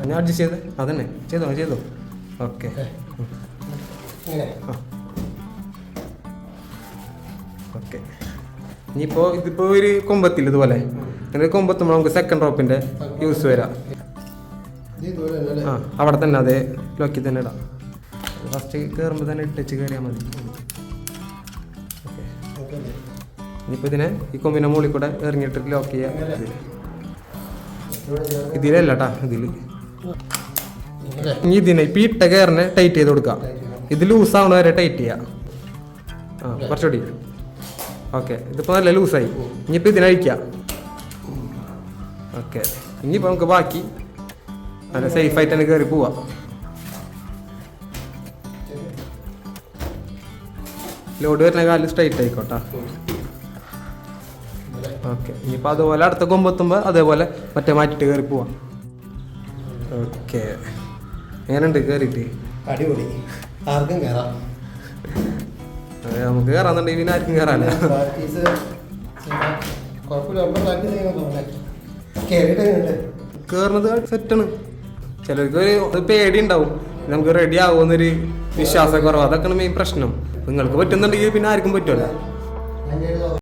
ഞാൻ അഡ്ജസ്റ്റ് ചെയ്ത് അതന്നെ ചെയ്തോ ഓക്കെ. ഓക്കെ ഇനിയിപ്പോൾ ഇതിപ്പോൾ ഒരു കൊമ്പത്തിൽ ഇതുപോലെ അങ്ങനെ കൊമ്പത്തുമ്പോൾ നമുക്ക് സെക്കൻഡ് റോപ്പിൻ്റെ യൂസ് വരാം. ആ അവിടെ തന്നെ അതേ ലോക്കി തന്നെ ഇടാം. ഫസ്റ്റ് കയറുമ്പോൾ തന്നെ ഇട്ടിച്ച് കയറിയാൽ മതി. ഓക്കെ ഇനിയിപ്പോൾ ഇതിനെ ഈ കൊമ്പിൻ്റെ മുകളിൽ കൂടെ ഇറങ്ങിയിട്ട് ലോക്ക് ചെയ്യാം. ഇതിലല്ല കേട്ടാ ഇതിൽ ഇനി ഇതിനെ ഇപ്പം ഇട്ട കയറിനെ ടൈറ്റ് ചെയ്ത് കൊടുക്കാം. ഇത് ലൂസാവണ വരെ ടൈറ്റ് ചെയ്യാം. ആ കുറച്ചുകൂടി ഓക്കെ. ഇതിപ്പോൾ നല്ല ലൂസായി. ഇനിയിപ്പോൾ ഇതിനഴിക്കാം. ഓക്കെ ഇനിയിപ്പോൾ നമുക്ക് ബാക്കി നല്ല സേഫായിട്ട് തന്നെ കയറി പോവാം. ലോഡ് വരുന്ന കാലിൽ സ്ട്രൈറ്റ് ആയിക്കോട്ടെ. ഓക്കെ ഇനിയിപ്പോൾ അതുപോലെ അടുത്ത കൊമ്പെത്തുമ്പോൾ അതേപോലെ മറ്റേ മാറ്റിയിട്ട് കയറി പോവാം. ഓക്കെ എങ്ങനെയുണ്ട് കയറിയിട്ട്? അടിപൊളി. ആർക്കും കയറാം. അതെ നമുക്ക് കയറാന്നുണ്ടെങ്കിൽ പിന്നെ ആർക്കും കയറാല്ല. കയറുന്നത് സെറ്റാണ്. ചിലർക്ക് ഒരു പേടി ഉണ്ടാവും, നമുക്ക് റെഡി ആകുമെന്നൊരു വിശ്വാസക്കുറവ്. അതൊക്കെയാണ് മെയിൻ പ്രശ്നം. നിങ്ങൾക്ക് പറ്റുന്നുണ്ടെങ്കിൽ പിന്നെ ആർക്കും പറ്റുമല്ലോ.